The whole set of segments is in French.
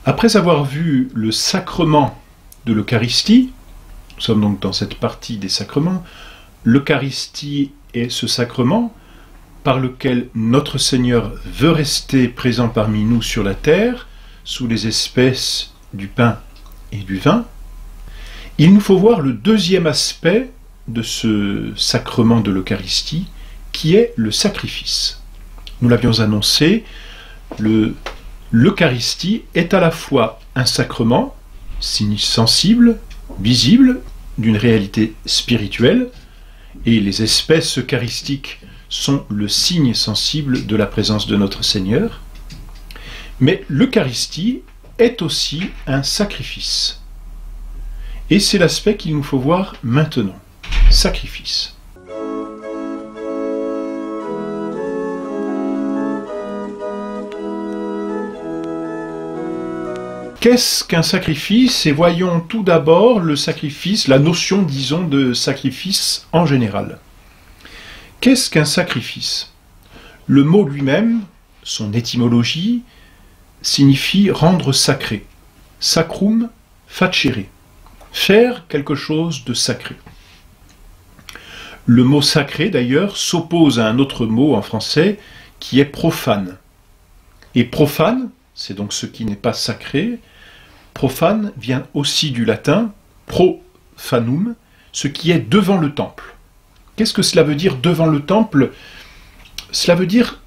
Après avoir vu le sacrement de l'Eucharistie, nous sommes donc dans cette partie des sacrements, l'Eucharistie est ce sacrement par lequel notre Seigneur veut rester présent parmi nous sur la terre, sous les espèces du pain et du vin. Il nous faut voir le deuxième aspect de ce sacrement de l'Eucharistie, qui est le sacrifice. Nous l'avions annoncé, l'Eucharistie est à la fois un sacrement, signe sensible, visible, d'une réalité spirituelle, et les espèces eucharistiques sont le signe sensible de la présence de notre Seigneur. Mais l'Eucharistie est aussi un sacrifice. Et c'est l'aspect qu'il nous faut voir maintenant. Sacrifice. Qu'est-ce qu'un sacrifice? Et voyons tout d'abord le sacrifice, la notion, disons, de sacrifice en général. Qu'est-ce qu'un sacrifice? Le mot lui-même, son étymologie, signifie rendre sacré. Sacrum facere. Faire quelque chose de sacré. Le mot sacré, d'ailleurs, s'oppose à un autre mot en français qui est profane. Et profane, c'est donc ce qui n'est pas sacré. Profane vient aussi du latin profanum, ce qui est devant le temple. Qu'est-ce que cela veut dire devant le temple? Cela veut dire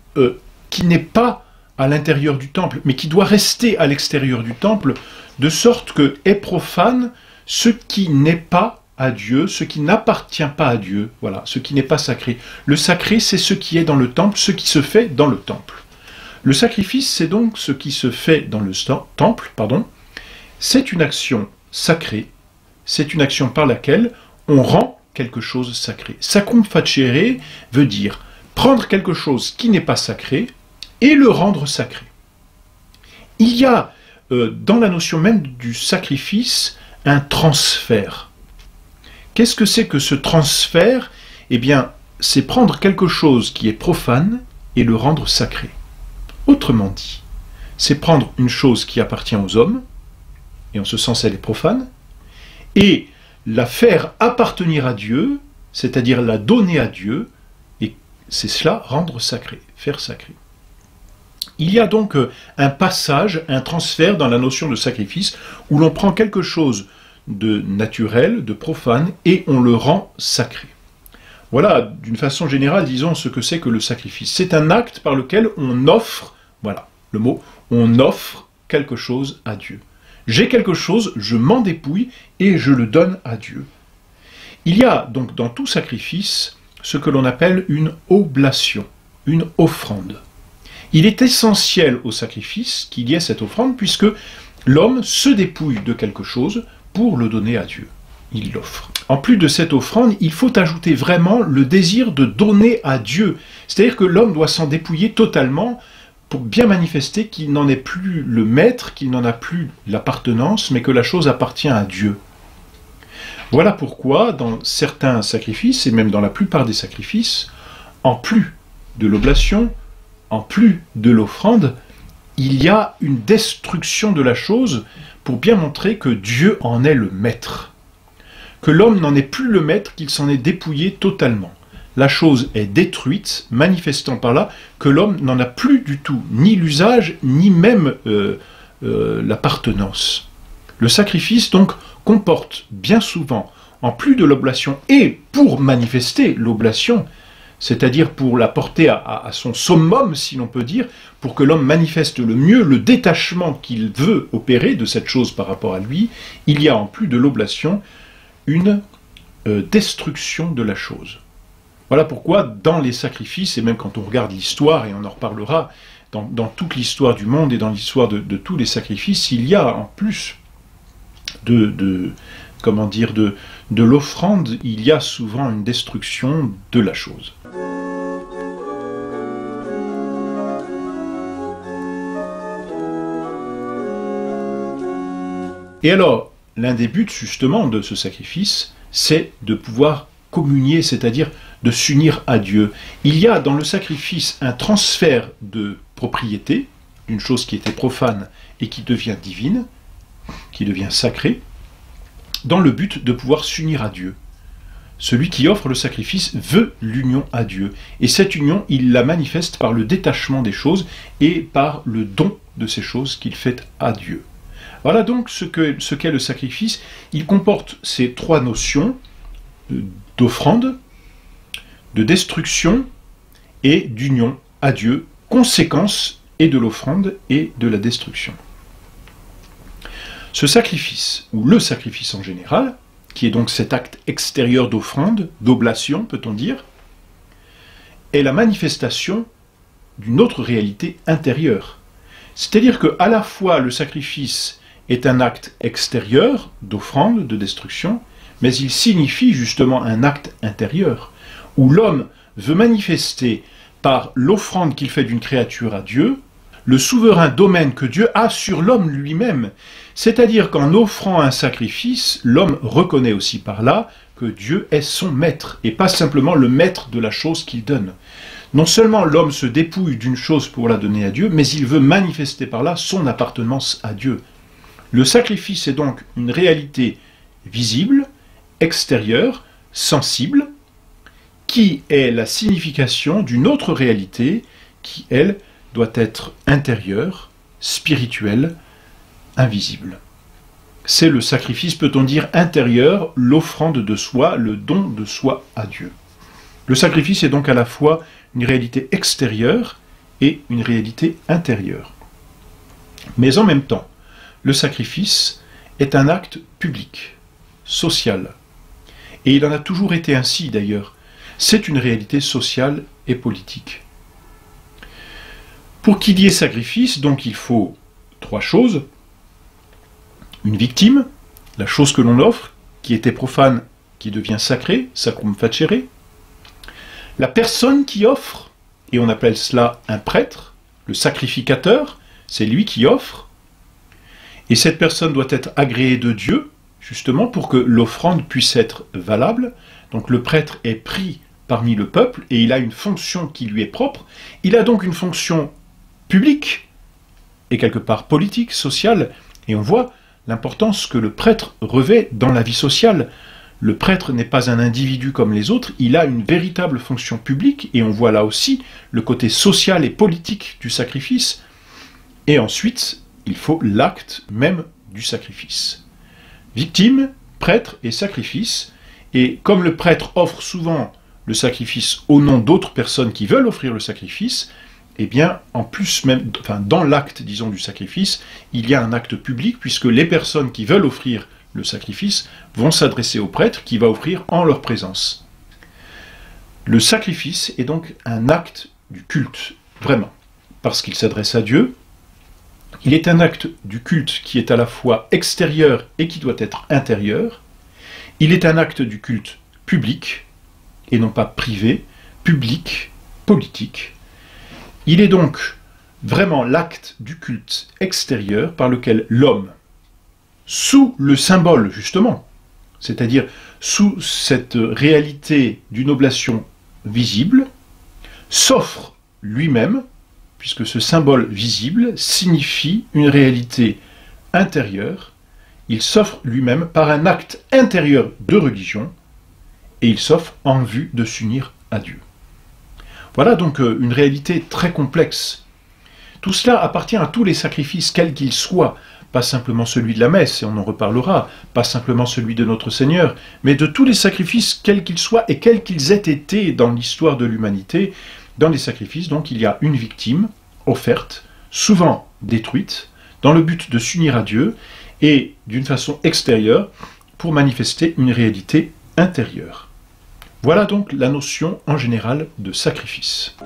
qui n'est pas à l'intérieur du temple, mais qui doit rester à l'extérieur du temple, de sorte que est profane ce qui n'est pas à Dieu, ce qui n'appartient pas à Dieu, voilà, ce qui n'est pas sacré. Le sacré, c'est ce qui est dans le temple, ce qui se fait dans le temple. Le sacrifice, c'est donc ce qui se fait dans le temple, c'est une action sacrée, c'est une action par laquelle on rend quelque chose sacré. Sacrum facere veut dire prendre quelque chose qui n'est pas sacré et le rendre sacré. Il y a dans la notion même du sacrifice un transfert. Qu'est-ce que c'est que ce transfert? Eh bien, c'est prendre quelque chose qui est profane et le rendre sacré. Autrement dit, c'est prendre une chose qui appartient aux hommes, et en ce sens elle est profane, et la faire appartenir à Dieu, c'est-à-dire la donner à Dieu, et c'est cela, rendre sacré, faire sacré. Il y a donc un passage, un transfert dans la notion de sacrifice, où l'on prend quelque chose de naturel, de profane, et on le rend sacré. Voilà, d'une façon générale, disons ce que c'est que le sacrifice. C'est un acte par lequel on offre, voilà le mot, on offre quelque chose à Dieu. J'ai quelque chose, je m'en dépouille et je le donne à Dieu. Il y a donc dans tout sacrifice ce que l'on appelle une oblation, une offrande. Il est essentiel au sacrifice qu'il y ait cette offrande puisque l'homme se dépouille de quelque chose pour le donner à Dieu. Il l'offre. En plus de cette offrande, il faut ajouter vraiment le désir de donner à Dieu. C'est-à-dire que l'homme doit s'en dépouiller totalement pour bien manifester qu'il n'en est plus le maître, qu'il n'en a plus l'appartenance, mais que la chose appartient à Dieu. Voilà pourquoi, dans certains sacrifices, et même dans la plupart des sacrifices, en plus de l'oblation, en plus de l'offrande, il y a une destruction de la chose pour bien montrer que Dieu en est le maître. Que l'homme n'en est plus le maître, qu'il s'en est dépouillé totalement. La chose est détruite, manifestant par là que l'homme n'en a plus du tout, ni l'usage, ni même l'appartenance. Le sacrifice, donc, comporte bien souvent, en plus de l'oblation, et pour manifester l'oblation, c'est-à-dire pour la porter à son summum, si l'on peut dire, pour que l'homme manifeste le mieux le détachement qu'il veut opérer de cette chose par rapport à lui, il y a en plus de l'oblation une destruction de la chose. Voilà pourquoi dans les sacrifices, et même quand on regarde l'histoire, et on en reparlera, dans toute l'histoire du monde et dans l'histoire de tous les sacrifices, il y a en plus de l'offrande, il y a souvent une destruction de la chose. Et alors, l'un des buts justement de ce sacrifice, c'est de pouvoir communier, c'est-à-dire de s'unir à Dieu. Il y a dans le sacrifice un transfert de propriété, d'une chose qui était profane et qui devient divine, qui devient sacrée, dans le but de pouvoir s'unir à Dieu. Celui qui offre le sacrifice veut l'union à Dieu. Et cette union, il la manifeste par le détachement des choses et par le don de ces choses qu'il fait à Dieu. Voilà donc ce qu'est le sacrifice. Il comporte ces trois notions d'offrande, de destruction et d'union à Dieu, conséquence et de l'offrande et de la destruction. Ce sacrifice, ou le sacrifice en général, qui est donc cet acte extérieur d'offrande, d'oblation, peut-on dire, est la manifestation d'une autre réalité intérieure. C'est-à-dire qu'à la fois le sacrifice est un acte extérieur d'offrande, de destruction, mais il signifie justement un acte intérieur, où l'homme veut manifester par l'offrande qu'il fait d'une créature à Dieu, le souverain domaine que Dieu a sur l'homme lui-même. C'est-à-dire qu'en offrant un sacrifice, l'homme reconnaît aussi par là que Dieu est son maître, et pas simplement le maître de la chose qu'il donne. Non seulement l'homme se dépouille d'une chose pour la donner à Dieu, mais il veut manifester par là son appartenance à Dieu. Le sacrifice est donc une réalité visible, extérieure, sensible, qui est la signification d'une autre réalité qui, elle, doit être intérieure, spirituelle, invisible. C'est le sacrifice, peut-on dire, intérieur, l'offrande de soi, le don de soi à Dieu. Le sacrifice est donc à la fois une réalité extérieure et une réalité intérieure. Mais en même temps, le sacrifice est un acte public, social. Et il en a toujours été ainsi d'ailleurs. C'est une réalité sociale et politique. Pour qu'il y ait sacrifice, donc il faut trois choses. Une victime, la chose que l'on offre, qui était profane, qui devient sacrée, sacrum facere. La personne qui offre, et on appelle cela un prêtre, le sacrificateur, c'est lui qui offre. Et cette personne doit être agréée de Dieu, justement pour que l'offrande puisse être valable. Donc le prêtre est pris parmi le peuple et il a une fonction qui lui est propre. Il a donc une fonction publique et quelque part politique, sociale, et on voit l'importance que le prêtre revêt dans la vie sociale. Le prêtre n'est pas un individu comme les autres, il a une véritable fonction publique, et on voit là aussi le côté social et politique du sacrifice. Et ensuite, il faut l'acte même du sacrifice. Victime, prêtre et sacrifice, et comme le prêtre offre souvent le sacrifice au nom d'autres personnes qui veulent offrir le sacrifice, eh bien, en plus même, enfin, dans l'acte, disons, du sacrifice, il y a un acte public, puisque les personnes qui veulent offrir le sacrifice vont s'adresser au prêtre qui va offrir en leur présence. Le sacrifice est donc un acte du culte, vraiment, parce qu'il s'adresse à Dieu. Il est un acte du culte qui est à la fois extérieur et qui doit être intérieur. Il est un acte du culte public, et non pas privé, public, politique. Il est donc vraiment l'acte du culte extérieur par lequel l'homme, sous le symbole justement, c'est-à-dire sous cette réalité d'une oblation visible, s'offre lui-même, puisque ce symbole visible signifie une réalité intérieure, il s'offre lui-même par un acte intérieur de religion, et il s'offre en vue de s'unir à Dieu. Voilà donc une réalité très complexe. Tout cela appartient à tous les sacrifices, quels qu'ils soient, pas simplement celui de la messe, et on en reparlera, pas simplement celui de notre Seigneur, mais de tous les sacrifices, quels qu'ils soient, et quels qu'ils aient été dans l'histoire de l'humanité. Dans les sacrifices, donc, il y a une victime offerte, souvent détruite, dans le but de s'unir à Dieu, et d'une façon extérieure, pour manifester une réalité intérieure. Voilà donc la notion en général de sacrifice.